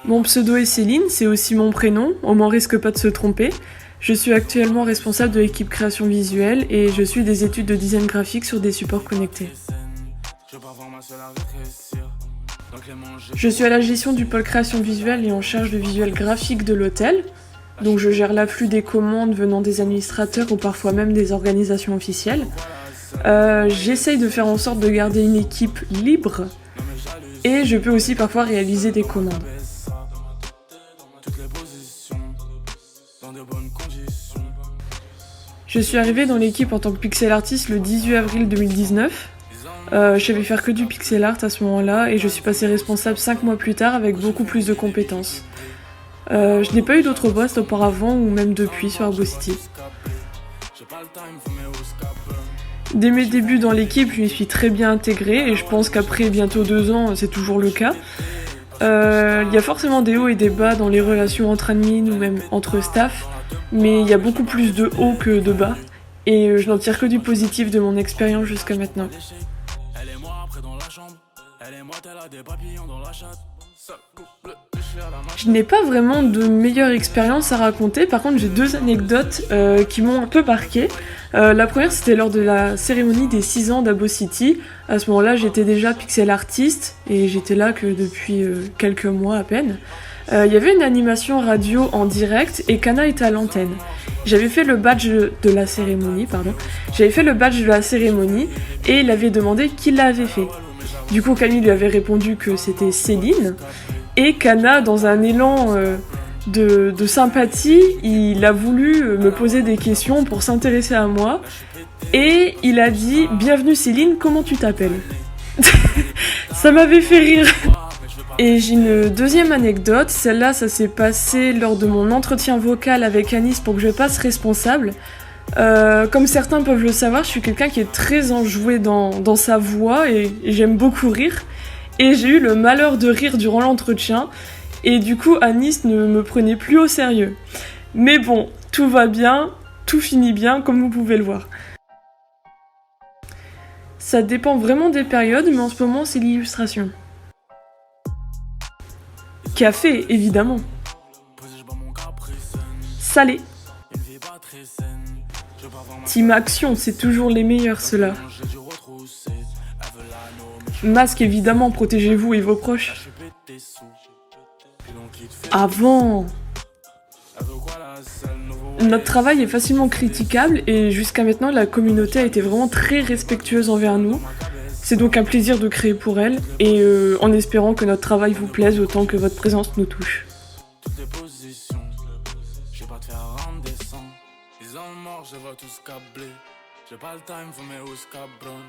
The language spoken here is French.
Mon pseudo est Céline, c'est aussi mon prénom, on m'en risque pas de se tromper. Je suis actuellement responsable de l'équipe création visuelle et je suis des études de design graphique sur des supports connectés. Je suis à la gestion du pôle création visuelle et en charge du visuel graphique de l'hôtel. Donc je gère l'afflux des commandes venant des administrateurs ou parfois même des organisations officielles. J'essaye de faire en sorte de garder une équipe libre et je peux aussi parfois réaliser des commandes. Je suis arrivée dans l'équipe en tant que pixel artiste le 18 avril 2019. Je savais faire que du pixel art à ce moment-là et je suis passée responsable 5 mois plus tard avec beaucoup plus de compétences. Je n'ai pas eu d'autres postes auparavant ou même depuis sur Arbo City. Dès mes débuts dans l'équipe, je m'y suis très bien intégrée et je pense qu'après bientôt 2 ans, c'est toujours le cas. Il y a forcément des hauts et des bas dans les relations entre admin ou même entre staff, mais il y a beaucoup plus de hauts que de bas et je n'en tire que du positif de mon expérience jusqu'à maintenant. Je n'ai pas vraiment de meilleure expérience à raconter, par contre j'ai 2 anecdotes qui m'ont un peu marquée. La première c'était lors de la cérémonie des 6 ans d'Arbo City. À ce moment-là j'étais déjà pixel artiste et j'étais là que depuis quelques mois à peine. Il y avait une animation radio en direct et Kana était à l'antenne. J'avais fait le badge de la cérémonie, et il avait demandé qui l'avait fait. Du coup Camille lui avait répondu que c'était Céline. Et Kana, dans un élan de sympathie, il a voulu me poser des questions pour s'intéresser à moi. Et il a dit « Bienvenue Céline, comment tu t'appelles ?» Ça m'avait fait rire. Et j'ai une deuxième anecdote, celle-là ça s'est passé lors de mon entretien vocal avec Anis pour que je passe responsable. Comme certains peuvent le savoir, je suis quelqu'un qui est très enjoué dans sa voix et j'aime beaucoup rire. Et j'ai eu le malheur de rire durant l'entretien, et du coup Anis ne me prenait plus au sérieux. Mais bon, tout va bien, tout finit bien, comme vous pouvez le voir. Ça dépend vraiment des périodes, mais en ce moment c'est l'illustration. Café, évidemment. Salé. Team Action, c'est toujours les meilleurs ceux-là. Masque évidemment, protégez-vous et vos proches. Avant. Notre travail est facilement critiquable et jusqu'à maintenant la communauté a été vraiment très respectueuse envers nous. C'est donc un plaisir de créer pour elle et en espérant que notre travail vous plaise autant que votre présence nous touche. J'ai pas le time, faut mes hausse cabron.